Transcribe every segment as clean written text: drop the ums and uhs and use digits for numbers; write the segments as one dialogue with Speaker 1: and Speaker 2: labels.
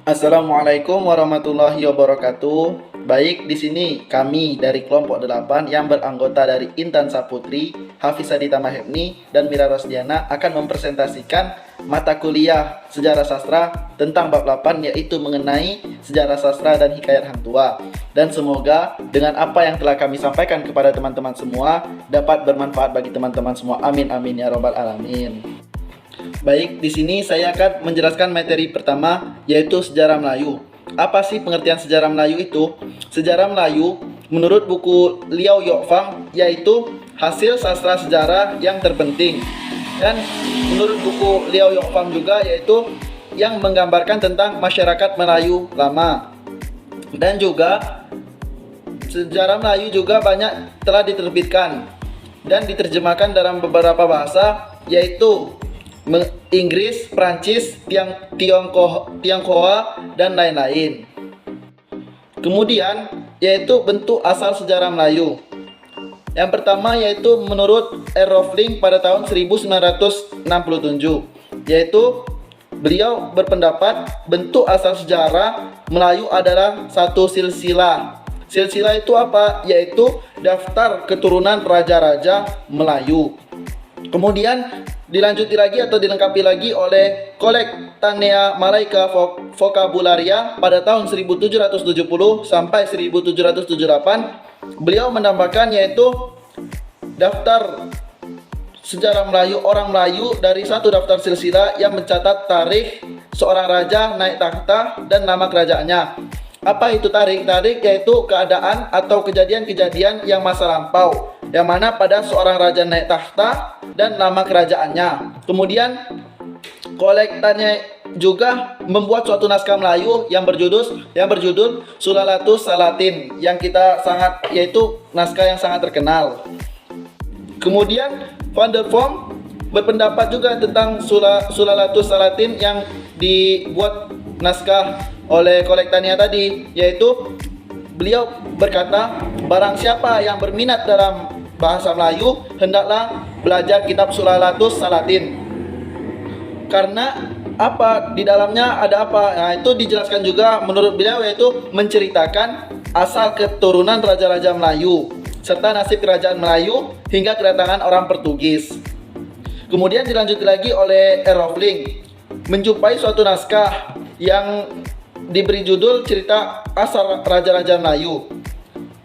Speaker 1: Assalamualaikum warahmatullahi wabarakatuh. Baik, di sini kami dari kelompok 8 yang beranggota dari Intan Saputri, Hafizadita Mahebni, dan Mira Rosdiana akan mempresentasikan mata kuliah Sejarah Sastra tentang bab 8, yaitu mengenai sejarah sastra dan hikayat Hang Tua. Dan semoga dengan apa yang telah kami sampaikan kepada teman-teman semua dapat bermanfaat bagi teman-teman semua. Amin amin ya robbal alamin. Baik, di sini saya akan menjelaskan materi pertama, yaitu sejarah Melayu. Apa sih pengertian sejarah Melayu itu? Sejarah Melayu menurut buku Liao Yokfang yaitu hasil sastra sejarah yang terpenting. Dan menurut buku Liao Yokfang juga yaitu yang menggambarkan tentang masyarakat Melayu lama. Dan juga sejarah Melayu juga banyak telah diterbitkan dan diterjemahkan dalam beberapa bahasa, yaitu Inggris, Prancis, Tionghoa, dan lain-lain. Kemudian yaitu bentuk asal sejarah Melayu. Yang pertama yaitu menurut R. Roelvink pada tahun 1967, yaitu beliau berpendapat bentuk asal sejarah Melayu adalah satu silsilah. Silsilah itu apa? Yaitu daftar keturunan raja-raja Melayu. Kemudian dilanjuti lagi atau dilengkapi lagi oleh Collectanea Malaika Vocabularia pada tahun 1770 sampai 1778. Beliau menambahkan yaitu daftar sejarah Melayu orang Melayu dari satu daftar silsilah yang mencatat tarikh seorang raja naik takhta dan nama kerajaannya. Apa itu tarikh? Tarikh yaitu keadaan atau kejadian-kejadian yang masa lampau, yang mana pada seorang raja naik takhta dan nama kerajaannya. Kemudian kolektannya juga membuat suatu naskah Melayu yang berjudul Sulalatus Salatin, yang kita yaitu naskah yang sangat terkenal. Kemudian Van der Voom berpendapat juga tentang Sulalatus Salatin yang dibuat naskah oleh Collectanea tadi, yaitu beliau berkata, barang siapa yang berminat dalam bahasa Melayu hendaklah belajar kitab Sulalatus Salatin. Karena apa? Di dalamnya ada apa? Nah, itu dijelaskan juga menurut beliau, yaitu menceritakan asal keturunan raja-raja Melayu serta nasib kerajaan Melayu hingga kedatangan orang Portugis. Kemudian dilanjut lagi oleh R. Roelvink, menjumpai suatu naskah yang diberi judul Cerita Asal Raja-Raja Melayu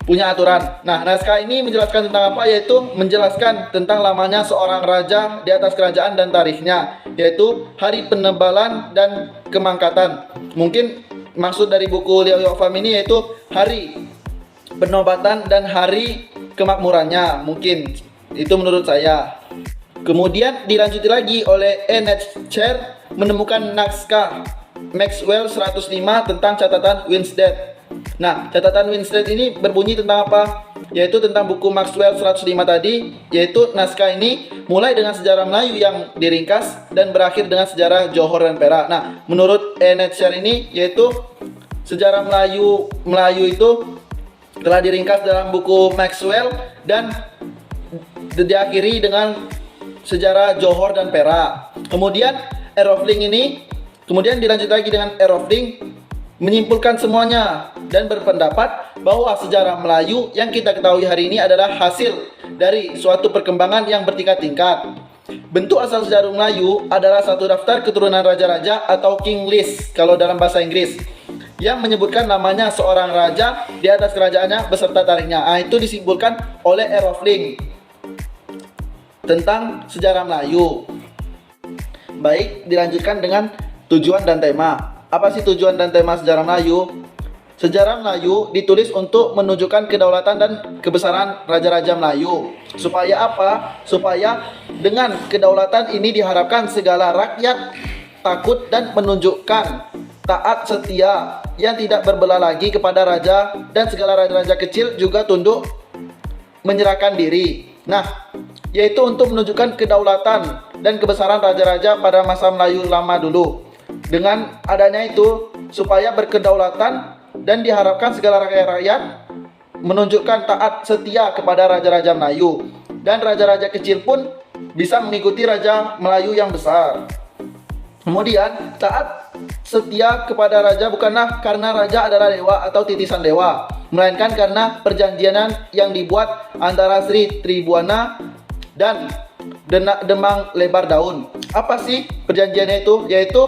Speaker 1: punya aturan. Nah, naskah ini menjelaskan tentang apa? Yaitu menjelaskan tentang lamanya seorang raja di atas kerajaan dan tarikhnya, yaitu hari penebalan dan kemangkatan. Mungkin maksud dari buku Liao Yokfam ini yaitu hari penobatan dan hari kemakmurannya, mungkin itu menurut saya. Kemudian dilanjuti lagi oleh Chair menemukan naskah Maxwell 105 tentang catatan Winstead. Nah, catatan Winstead ini berbunyi tentang apa? Yaitu tentang buku Maxwell 105 tadi, yaitu naskah ini mulai dengan sejarah Melayu yang diringkas dan berakhir dengan sejarah Johor dan Perak. Nah, menurut Chair ini yaitu sejarah Melayu itu telah diringkas dalam buku Maxwell dan diakhiri dengan sejarah Johor dan Perak. Kemudian Kemudian dilanjut lagi dengan R. Roelvink menyimpulkan semuanya dan berpendapat bahwa sejarah Melayu yang kita ketahui hari ini adalah hasil dari suatu perkembangan yang bertingkat-tingkat. Bentuk asal sejarah Melayu adalah satu daftar keturunan raja-raja atau king list kalau dalam bahasa Inggris, yang menyebutkan namanya seorang raja di atas kerajaannya beserta tarikhnya. Nah, itu disimpulkan oleh R. Roelvink tentang sejarah Melayu. Baik, dilanjutkan dengan tujuan dan tema. Apa sih tujuan dan tema sejarah Melayu? Sejarah Melayu ditulis untuk menunjukkan kedaulatan dan kebesaran raja-raja Melayu. Supaya apa? Supaya dengan kedaulatan ini diharapkan segala rakyat takut dan menunjukkan taat setia yang tidak berbelah lagi kepada raja, dan segala raja-raja kecil juga tunduk menyerahkan diri. Nah, yaitu untuk menunjukkan kedaulatan dan kebesaran raja-raja pada masa Melayu lama dulu. Dengan adanya itu, supaya berkedaulatan dan diharapkan segala rakyat menunjukkan taat setia kepada raja-raja Melayu, dan raja-raja kecil pun bisa mengikuti raja Melayu yang besar. Kemudian taat setia kepada raja bukanlah karena raja adalah dewa atau titisan dewa, melainkan karena perjanjian yang dibuat antara Sri Tribuana dan Demang Lebar Daun. Apa sih perjanjiannya itu? Yaitu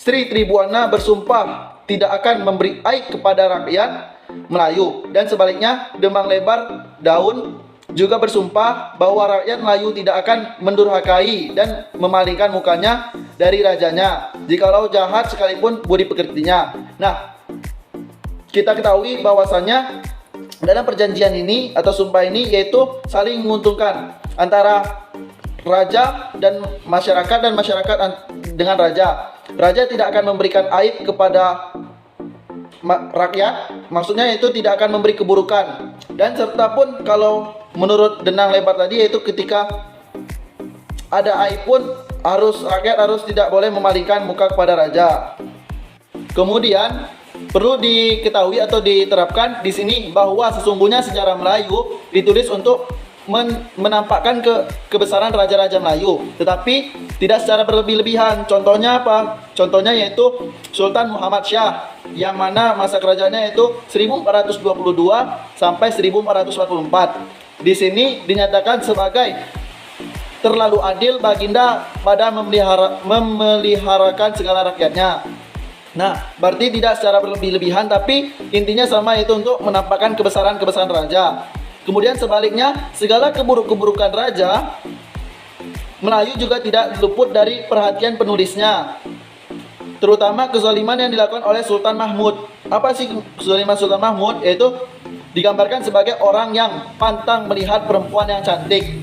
Speaker 1: Sri Tribuana bersumpah tidak akan memberi aib kepada rakyat Melayu, dan sebaliknya Demang Lebar Daun juga bersumpah bahwa rakyat Melayu tidak akan mendurhakai dan memalingkan mukanya dari rajanya jikalau jahat sekalipun budi pekertinya. Nah, kita ketahui bahwasanya dalam perjanjian ini atau sumpah ini yaitu saling menguntungkan antara raja dan masyarakat dengan raja. Raja tidak akan memberikan aib kepada rakyat, maksudnya itu tidak akan memberi keburukan. Dan serta pun kalau menurut Demang Lebar tadi, yaitu ketika ada aib pun rakyat harus tidak boleh memalingkan muka kepada raja. Kemudian perlu diketahui atau diterapkan di sini bahwa sesungguhnya sejarah Melayu ditulis untuk menampakkan kebesaran raja-raja Melayu, tetapi tidak secara berlebih-lebihan. Contohnya apa? Contohnya yaitu Sultan Muhammad Shah, yang mana masa kerajaannya yaitu 1422 sampai 1444. Di sini dinyatakan sebagai terlalu adil baginda pada memeliharakan segala rakyatnya. Nah, berarti tidak secara berlebih-lebihan, tapi intinya sama, yaitu untuk menampakkan kebesaran raja. Kemudian sebaliknya, segala keburukan raja Melayu juga tidak luput dari perhatian penulisnya, terutama kezaliman yang dilakukan oleh Sultan Mahmud. Apa sih kezaliman Sultan Mahmud? Yaitu digambarkan sebagai orang yang pantang melihat perempuan yang cantik.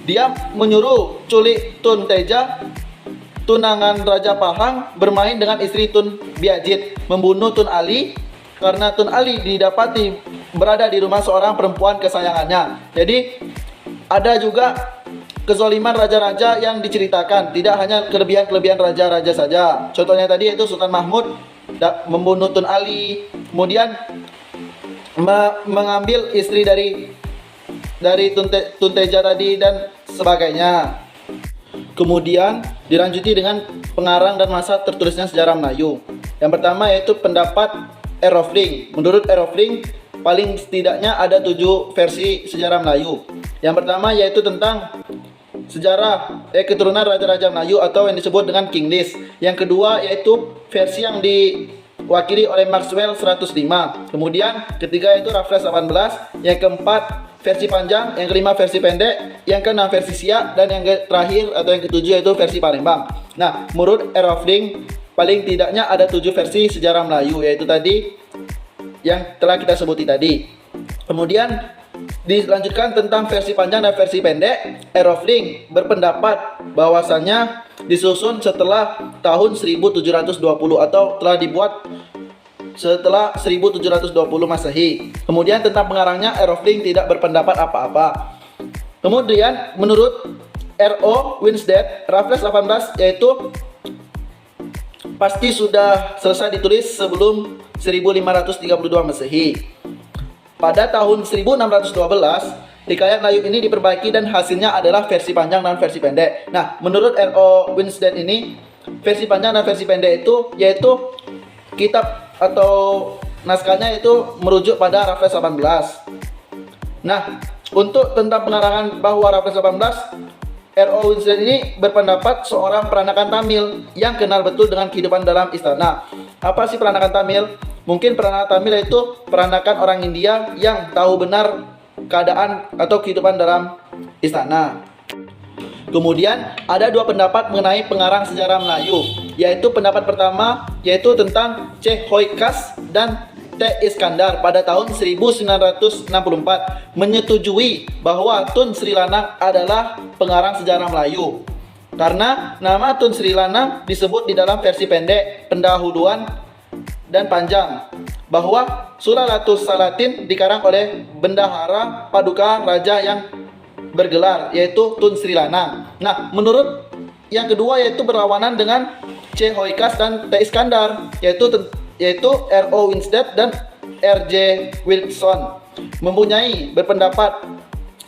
Speaker 1: Dia menyuruh culik Tun Teja, tunangan Raja Pahang, bermain dengan istri Tun Biajit, membunuh Tun Ali karena Tun Ali didapati berada di rumah seorang perempuan kesayangannya. Jadi ada juga kezaliman raja-raja yang diceritakan, tidak hanya kelebihan-kelebihan raja-raja saja. Contohnya tadi yaitu Sultan Mahmud membunuh Tun Ali, kemudian mengambil istri dari Tun Teja tadi dan sebagainya. Kemudian dilanjuti dengan pengarang dan masa tertulisnya sejarah Melayu. Yang pertama yaitu pendapat Errofling. Menurut Errofling, paling setidaknya ada 7 versi sejarah Melayu. Yang pertama yaitu tentang sejarah keturunan raja-raja Melayu atau yang disebut dengan King List. Yang kedua yaitu versi yang diwakili oleh Maxwell 105. Kemudian ketiga yaitu Raffles 18. Yang keempat versi panjang, yang kelima versi pendek, yang keenam versi Siak, dan yang terakhir atau yang ketujuh yaitu versi Palembang. Nah, menurut Errofling, paling tidaknya ada 7 versi sejarah Melayu, yaitu tadi yang telah kita sebuti tadi. Kemudian dilanjutkan tentang versi panjang dan versi pendek. Errofling berpendapat bahwasannya disusun setelah tahun 1720 atau telah dibuat setelah 1720 Masehi. Kemudian tentang pengarangnya, Errofling tidak berpendapat apa-apa. Kemudian menurut R.O. Winstead, Raffles 18 yaitu pasti sudah selesai ditulis sebelum 1532 Masehi. Pada tahun 1612, hikayat Melayu ini diperbaiki dan hasilnya adalah versi panjang dan versi pendek. Nah, menurut R.O. Winstead ini, versi panjang dan versi pendek itu yaitu kitab atau naskahnya itu merujuk pada Raffles 18. Nah, untuk tentang penerangan bahwa Raffles 18, R.O. Winstead ini berpendapat seorang peranakan Tamil yang kenal betul dengan kehidupan dalam istana. Apa sih peranakan Tamil? Mungkin peranakan Tamil itu peranakan orang India yang tahu benar keadaan atau kehidupan dalam istana. Kemudian ada 2 pendapat mengenai pengarang sejarah Melayu, yaitu pendapat pertama yaitu tentang C. Hoykas dan T. Iskandar pada tahun 1964 menyetujui bahwa Tun Sri Lanang adalah pengarang sejarah Melayu karena nama Tun Sri Lanang disebut di dalam versi pendek, pendahuluan, dan panjang, bahwa Sulalatus Salatin dikarang oleh bendahara paduka raja yang bergelar yaitu Tun Sri Lanang. Nah, menurut yang kedua yaitu berlawanan dengan C. Hoykas dan T. Iskandar yaitu R.O. Winstead dan R.J. Wilson mempunyai berpendapat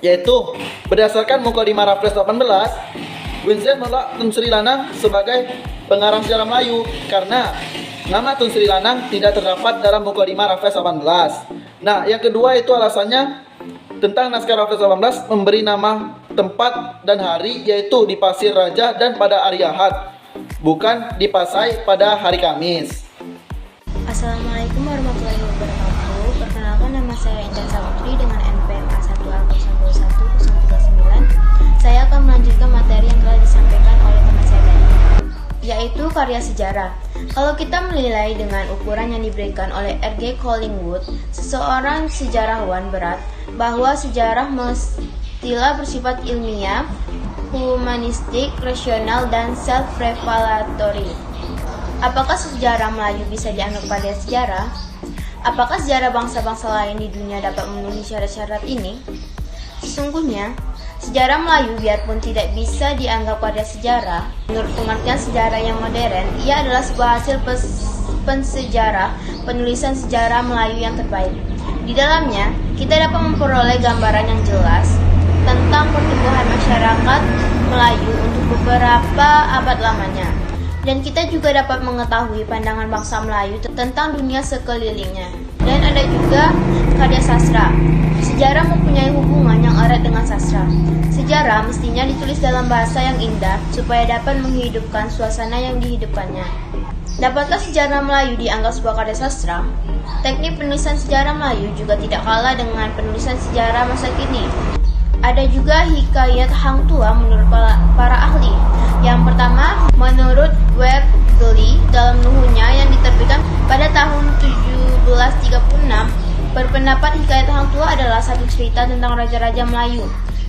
Speaker 1: yaitu berdasarkan Mukadimah Raffles 18, Winstead menolak Tun Sri Lanang sebagai pengarang sejarah Melayu karena nama Tun Sri Lanang tidak terdapat dalam Mukadimah Raffles 18. Nah, yang kedua itu alasannya tentang naskah Raffles 18 memberi nama tempat dan hari, yaitu di Pasir Raja dan pada hari Ahad, bukan di Pasai pada hari Kamis.
Speaker 2: Assalamualaikum warahmatullahi wabarakatuh. Perkenalkan, nama saya Indah Saputri dengan NPM A1A021-039. Saya akan melanjutkan materi yang telah disampaikan oleh teman saya tadi, yaitu karya sejarah. Kalau kita menilai dengan ukuran yang diberikan oleh R.G. Collingwood, seseorang sejarawan berat bahwa sejarah mestilah bersifat ilmiah, humanistik, rasional, dan self-revelatory. Apakah sejarah Melayu bisa dianggap karya sejarah? Apakah sejarah bangsa-bangsa lain di dunia dapat memenuhi syarat-syarat ini? Sesungguhnya, sejarah Melayu biarpun tidak bisa dianggap karya sejarah, menurut pengertian sejarah yang modern, ia adalah sebuah hasil pensejarah, penulisan sejarah Melayu yang terbaik. Di dalamnya, kita dapat memperoleh gambaran yang jelas tentang pertumbuhan masyarakat Melayu untuk beberapa abad lamanya. Dan kita juga dapat mengetahui pandangan bangsa Melayu tentang dunia sekelilingnya. Dan ada juga karya sastra. Sejarah mempunyai hubungan yang erat dengan sastra. Sejarah mestinya ditulis dalam bahasa yang indah supaya dapat menghidupkan suasana yang dihidupkannya. Dapatkah sejarah Melayu dianggap sebuah karya sastra? Teknik penulisan sejarah Melayu juga tidak kalah dengan penulisan sejarah masa kini. Ada juga hikayat Hang Tuah menurut para ahli. Yang pertama, menurut Webb Gully dalam nuhunya yang diterbitkan pada tahun 1736, berpendapat hikayat Hang Tuah adalah satu cerita tentang raja-raja Melayu.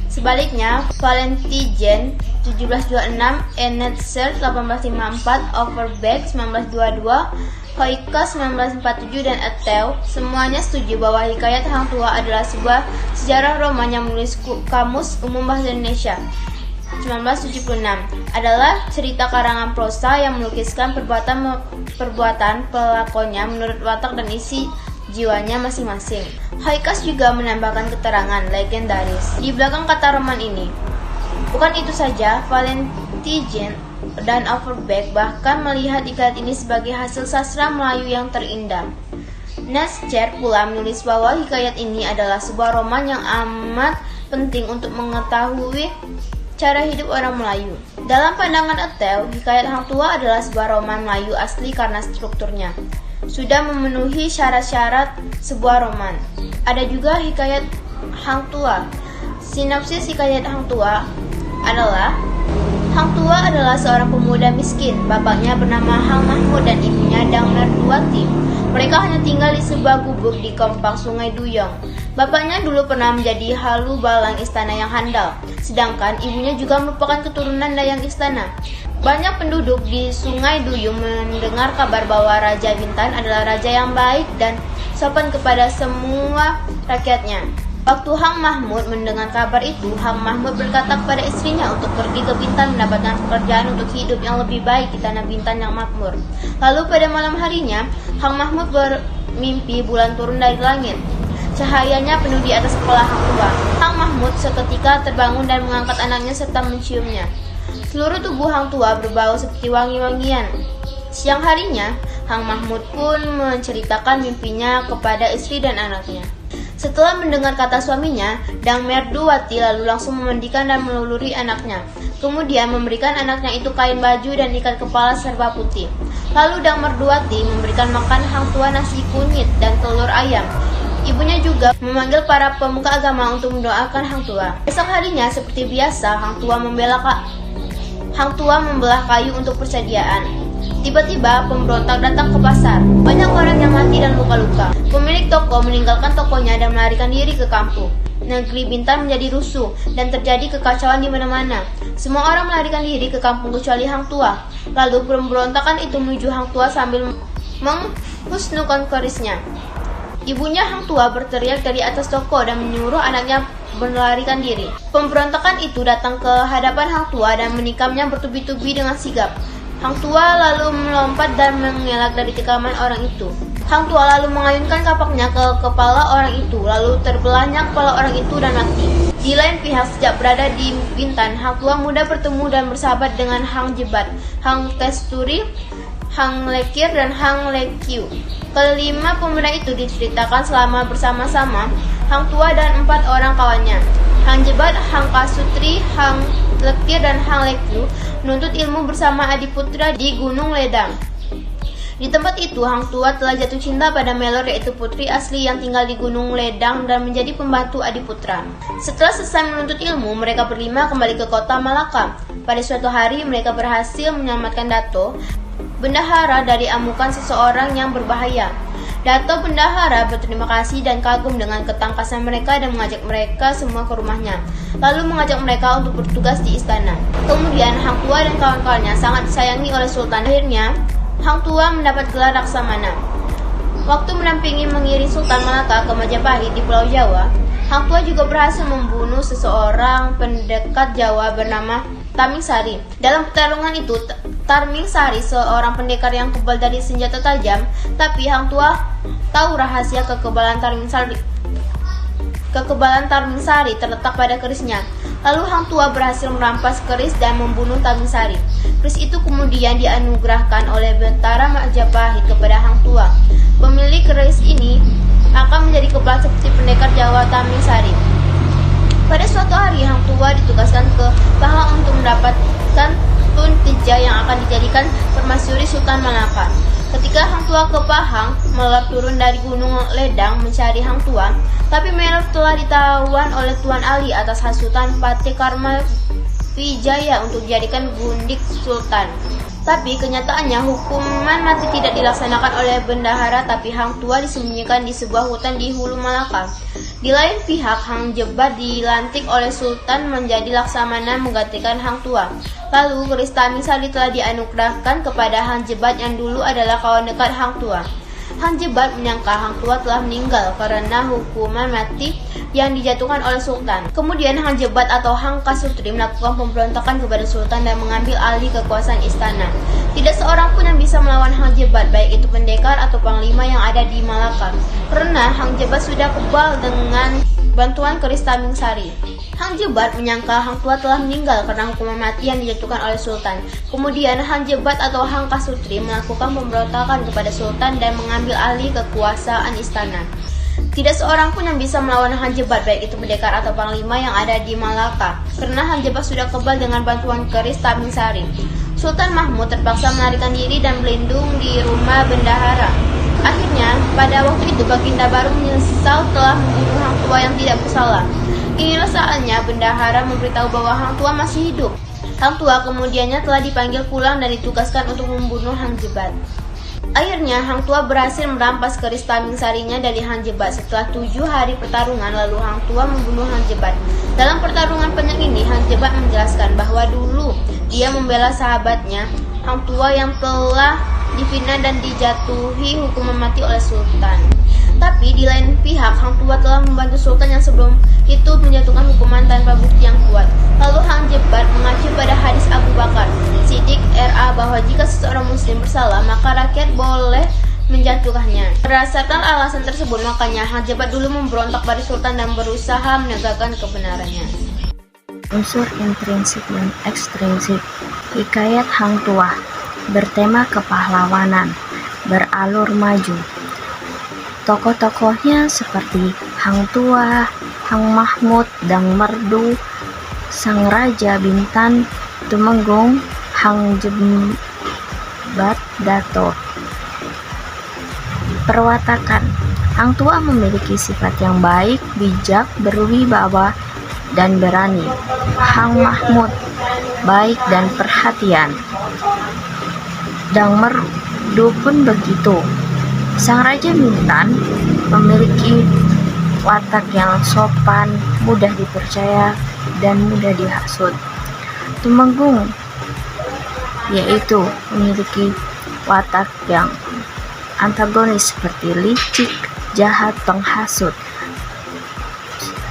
Speaker 2: Sebaliknya, Valentijn 1726, Enetzer 1854, Overbeck 1922, Hoykas 1947, dan Attell semuanya setuju bahwa hikayat Hang Tuah adalah sebuah sejarah roman yang menulis Kamus Umum Bahasa Indonesia 1976, adalah cerita karangan prosa yang melukiskan perbuatan pelakonnya menurut watak dan isi jiwanya masing-masing. Hoykas juga menambahkan keterangan legendaris di belakang kata roman ini. Bukan itu saja, Valentijn dan Overbeck bahkan melihat hikayat ini sebagai hasil sastra Melayu yang terindah. Nescher pula menulis bahwa hikayat ini adalah sebuah roman yang amat penting untuk mengetahui cara hidup orang Melayu. Dalam pandangan Attell, hikayat Hang Tuah adalah sebuah roman Melayu asli karena strukturnya sudah memenuhi syarat-syarat sebuah roman. Ada juga hikayat Hang Tuah. Sinopsis hikayat Hang Tuah adalah: Hang Tuah adalah seorang pemuda miskin. Bapaknya bernama Hang Mahmud dan ibunya Dang Mertuati. Mereka hanya tinggal di sebuah gubuk di kompang Sungai Duyong. Bapaknya dulu pernah menjadi halu balang istana yang handal, sedangkan ibunya juga merupakan keturunan dayang istana. Banyak penduduk di Sungai Duyung mendengar kabar bahwa Raja Bintan adalah raja yang baik dan sopan kepada semua rakyatnya. Waktu Hang Mahmud mendengar kabar itu, Hang Mahmud berkata kepada istrinya untuk pergi ke Bintan mendapatkan pekerjaan untuk hidup yang lebih baik di tanah Bintan yang makmur. Lalu pada malam harinya, Hang Mahmud bermimpi bulan turun dari langit. Cahayanya penuh di atas kepala Hang Tuah. Hang Mahmud seketika terbangun dan mengangkat anaknya serta menciumnya. Seluruh tubuh Hang Tuah berbau seperti wangi-wangian. Siang harinya, Hang Mahmud pun menceritakan mimpinya kepada istri dan anaknya. Setelah mendengar kata suaminya, Dang Mertuati lalu langsung memandikan dan meluluri anaknya. Kemudian memberikan anaknya itu kain baju dan ikat kepala serba putih. Lalu Dang Mertuati memberikan makan Hang Tuah nasi kunyit dan telur ayam. Ibunya juga memanggil para pemuka agama untuk mendoakan Hang Tuah. Esok harinya seperti biasa, Hang Tuah membelah kayu untuk persediaan. Tiba-tiba pemberontak datang ke pasar. Banyak orang yang mati dan luka-luka. Pemilik toko meninggalkan tokonya dan melarikan diri ke kampung. Negeri Bintan menjadi rusuh dan terjadi kekacauan di mana-mana. Semua orang melarikan diri ke kampung kecuali Hang Tuah. Lalu pemberontakan itu menuju Hang Tuah sambil menghusnukan kerisnya. Ibunya Hang Tuah berteriak dari atas toko dan menyuruh anaknya melarikan diri. Pemberontakan itu datang ke hadapan Hang Tuah dan menikamnya bertubi-tubi dengan sigap. Hang Tuah lalu melompat dan mengelak dari tikaman orang itu. Hang Tuah lalu mengayunkan kapaknya ke kepala orang itu, lalu terbelahnya kepala orang itu dan mati. Di lain pihak, sejak berada di Bintan, Hang Tuah mudah bertemu dan bersahabat dengan Hang Jebat, Hang Kesturi, Hang Lekir, dan Hang Lekyu. Kelima pemuda itu diceritakan selama bersama-sama Hang Tuah dan 4 orang kawannya. Hang Jebat, Hang Kasutri, Hang Lekir, dan Hang Lekyu menuntut ilmu bersama Adiputra di Gunung Ledang. Di tempat itu, Hang Tuah telah jatuh cinta pada Melor, yaitu putri asli yang tinggal di Gunung Ledang dan menjadi pembantu Adiputra. Setelah selesai menuntut ilmu, mereka berlima kembali ke kota Malaka. Pada suatu hari, mereka berhasil menyelamatkan Dato, bendahara, dari amukan seseorang yang berbahaya. Dato bendahara berterima kasih dan kagum dengan ketangkasan mereka dan mengajak mereka semua ke rumahnya, lalu mengajak mereka untuk bertugas di istana. Kemudian Hang Tuah dan kawan-kawannya sangat disayangi oleh Sultan. Akhirnya Hang Tuah mendapat gelar Laksamana. Waktu mendampingi mengiring Sultan Malaka ke Majapahit di Pulau Jawa, Hang Tuah juga berhasil membunuh seseorang pendekat Jawa bernama Taming Sari. Dalam pertarungan itu, Taming Sari seorang pendekar yang kebal dari senjata tajam, tapi Hang Tuah tahu rahasia kekebalan Taming Sari. Kekebalan Taming Sari terletak pada kerisnya. Lalu Hang Tuah berhasil merampas keris dan membunuh Taming Sari. Keris itu kemudian dianugerahkan oleh Bentara Majapahit kepada Hang Tuah. Pemilik keris ini akan menjadi kepala seperti pendekar Jawa Taming Sari. Pada suatu hari, Hang Tuah ditugaskan ke Pahang untuk mendapatkan Tun Tija yang akan dijadikan permaisuri Sultan Malaka. Ketika Hang Tuah ke Pahang, Melor turun dari Gunung Ledang mencari Hang Tuah, tapi Melor telah ditawan oleh Tuan Ali atas hasutan Patih Karma Wijaya untuk dijadikan gundik Sultan. Tapi kenyataannya hukuman mati tidak dilaksanakan oleh bendahara, tapi Hang Tuah disembunyikan di sebuah hutan di hulu Malaka. Di lain pihak, Hang Jebat dilantik oleh Sultan menjadi Laksamana menggantikan Hang Tuah. Lalu keris Taming Sari telah dianugerahkan kepada Hang Jebat yang dulu adalah kawan dekat Hang Tuah. Hang Jebat menyangka Hang Tuah telah meninggal karena hukuman mati yang dijatuhkan oleh Sultan. Kemudian Hang Jebat atau Hang Kasutri melakukan pemberontakan kepada Sultan dan mengambil alih kekuasaan istana. Tidak seorang pun yang bisa melawan Hang Jebat, baik itu pendekar atau panglima yang ada di Malaka, karena Hang Jebat sudah kebal dengan bantuan keris Taming Sari. Hang Jebat menyangka Hang Tuah telah meninggal karena hukuman mati yang dijatuhkan oleh Sultan. Kemudian Hang Jebat atau Hang Kasutri melakukan pemberontakan kepada Sultan dan mengambil alih kekuasaan istana. Tidak seorang pun yang bisa melawan Hang Jebat, baik itu pendekar atau panglima yang ada di Malaka, karena Hang Jebat sudah kebal dengan bantuan keris Taming Sari. Sultan Mahmud terpaksa melarikan diri dan berlindung di rumah bendahara. Akhirnya, pada waktu itu Baginda baru menyesal telah membunuh Hang Tuah yang tidak bersalah. Inilah saatnya bendahara memberitahu bahwa Hang Tuah masih hidup. Hang Tuah kemudiannya telah dipanggil pulang dan ditugaskan untuk membunuh Hang Jebat. Akhirnya Hang Tuah berhasil merampas keris Taming Sarinya dari Hang Jebat. Setelah 7 hari pertarungan, lalu Hang Tuah membunuh Hang Jebat. Dalam pertarungan panjang ini, Hang Jebat menjelaskan bahwa dulu dia membela sahabatnya Hang Tuah yang telah difitnah dan dijatuhi hukuman mati oleh Sultan. Tapi di lain pihak, Hang Tuah telah membantu Sultan yang sebelum itu menjatuhkan hukuman tanpa bukti yang kuat. Lalu Hang Jebat mengacu pada hadis Abu Bakar Siddiq RA bahwa jika seseorang muslim bersalah, maka rakyat boleh menjatuhkannya. Berdasarkan alasan tersebut, makanya Hang Jebat dulu memberontak pada Sultan dan berusaha menegakkan kebenarannya.
Speaker 3: Unsur intrinsik dan ekstrinsik hikayat Hang Tuah bertema kepahlawanan, beralur maju. Tokoh-tokohnya seperti Hang Tuah, Hang Mahmud, Dang Merdu, Sang Raja Bintan, Tumenggung, Hang Jebat, Dato. Perwatakan. Hang Tuah memiliki sifat yang baik, bijak, berwibawa, dan berani. Hang Mahmud baik dan perhatian. Dang Merdu pun begitu. Sang Raja Bintan memiliki watak yang sopan, mudah dipercaya, dan mudah dihasut. Tumenggung yaitu memiliki watak yang antagonis seperti licik, jahat, penghasut.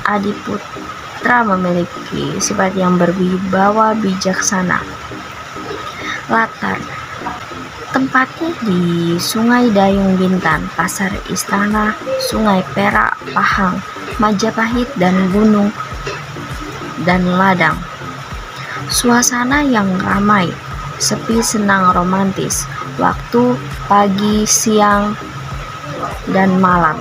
Speaker 3: Adiputra memiliki sifat yang berwibawa, bijaksana. Latar tempatnya di Sungai Dayung Bintan, Pasar Istana, Sungai Perak, Pahang, Majapahit, dan Gunung dan ladang. Suasana yang ramai, sepi, senang, romantis, waktu pagi, siang, dan malam.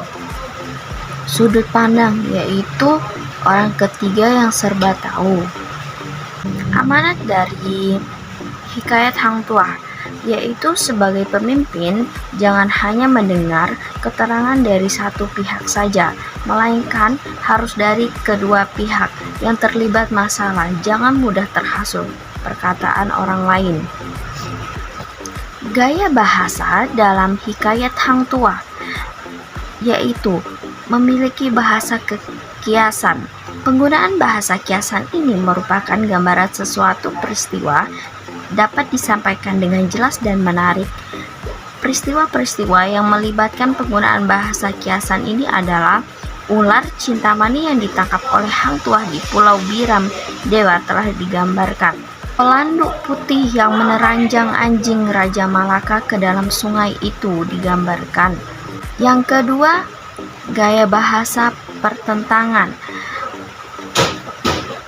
Speaker 3: Sudut pandang yaitu orang ketiga yang serba tahu. Amanat dari hikayat Hang Tuah yaitu sebagai pemimpin jangan hanya mendengar keterangan dari satu pihak saja, melainkan harus dari kedua pihak yang terlibat masalah. Jangan mudah terhasut perkataan orang lain. Gaya bahasa dalam hikayat Hang Tuah yaitu memiliki bahasa kiasan. Penggunaan bahasa kiasan ini merupakan gambaran sesuatu peristiwa dapat disampaikan dengan jelas dan menarik. Peristiwa-peristiwa yang melibatkan penggunaan bahasa kiasan ini adalah ular Cintamani yang ditangkap oleh Hang Tuah di Pulau Biram Dewa telah digambarkan. Pelanduk putih yang meneranjang anjing Raja Malaka ke dalam sungai itu digambarkan. Yang kedua, gaya bahasa pertentangan.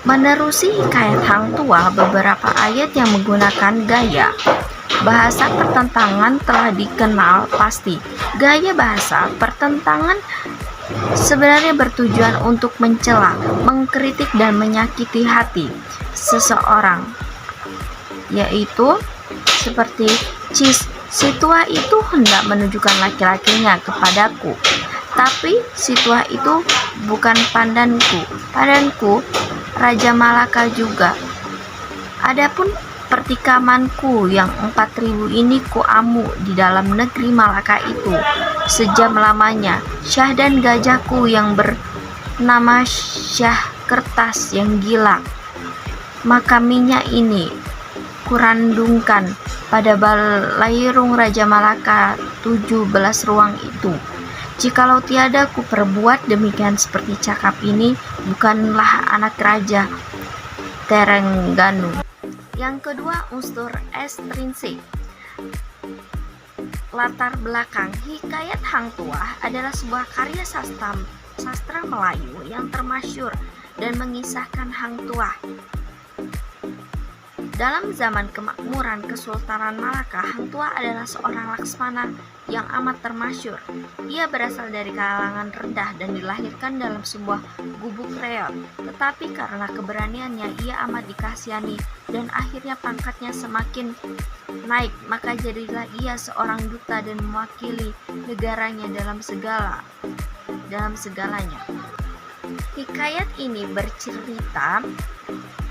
Speaker 3: Menerusi hikayat Hang Tuah, beberapa ayat yang menggunakan gaya bahasa pertentangan telah dikenal pasti. Gaya bahasa pertentangan sebenarnya bertujuan untuk mencela, mengkritik, dan menyakiti hati seseorang, yaitu seperti si tua itu hendak menunjukkan laki-lakinya kepadaku, tapi si tua itu bukan padanku Raja Malaka juga. Adapun pertikamanku yang 4.000 ini kuamu di dalam negeri Malaka itu sejam lamanya. Syah dan gajahku yang bernama Syah Kertas yang gila, maka minyak ini kurandungkan pada balairung Raja Malaka 17 ruang itu. Jikalau tiada ku perbuat demikian seperti cakap ini, bukanlah anak Raja Terengganu. Yang kedua, unsur estrinsik. Latar belakang hikayat Hang Tuah adalah sebuah karya sastra Melayu yang termasyhur dan mengisahkan Hang Tuah. Dalam zaman kemakmuran Kesultanan Malaka, Hang Tuah adalah seorang laksmana yang amat termasyhur. Ia berasal dari kalangan rendah dan dilahirkan dalam sebuah gubuk reot. Tetapi karena keberaniannya, ia amat dikasihani dan akhirnya pangkatnya semakin naik. Maka jadilah ia seorang duta dan mewakili negaranya dalam segalanya. Hikayat ini bercerita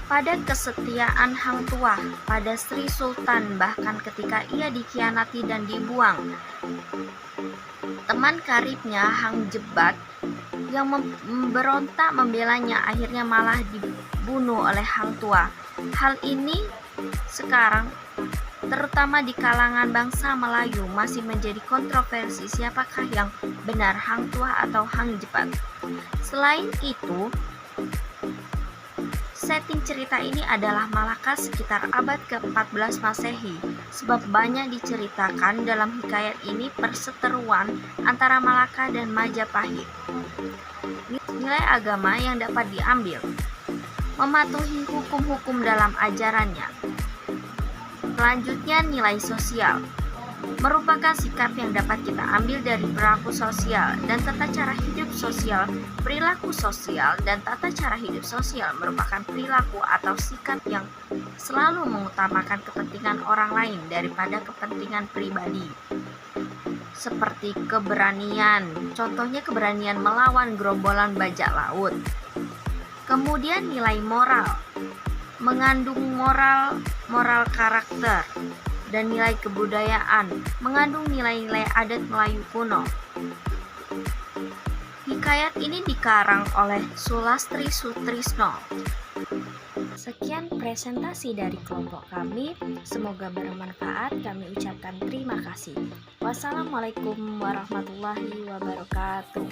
Speaker 3: pada kesetiaan Hang Tuah pada Sri Sultan, bahkan ketika ia dikhianati dan dibuang. Teman karibnya Hang Jebat yang memberontak membelanya akhirnya malah dibunuh oleh Hang Tuah. Hal ini sekarang terutama di kalangan bangsa Melayu masih menjadi kontroversi siapakah yang benar, Hang Tuah atau Hang Jebat. Selain itu, setting cerita ini adalah Malaka sekitar abad ke-14 Masehi, sebab banyak diceritakan dalam hikayat ini perseteruan antara Malaka dan Majapahit. Nilai agama yang dapat diambil: mematuhi hukum-hukum dalam ajarannya. Selanjutnya, nilai sosial merupakan sikap yang dapat kita ambil dari perilaku sosial dan tata cara hidup sosial. Perilaku sosial dan tata cara hidup sosial merupakan perilaku atau sikap yang selalu mengutamakan kepentingan orang lain daripada kepentingan pribadi. Seperti keberanian, contohnya keberanian melawan gerombolan bajak laut. Kemudian nilai moral, mengandung moral karakter, dan nilai kebudayaan, mengandung nilai-nilai adat Melayu kuno. Hikayat ini dikarang oleh Sulastri Sutrisno. Sekian presentasi dari kelompok kami, semoga bermanfaat. Kami ucapkan terima kasih. Wassalamualaikum warahmatullahi wabarakatuh.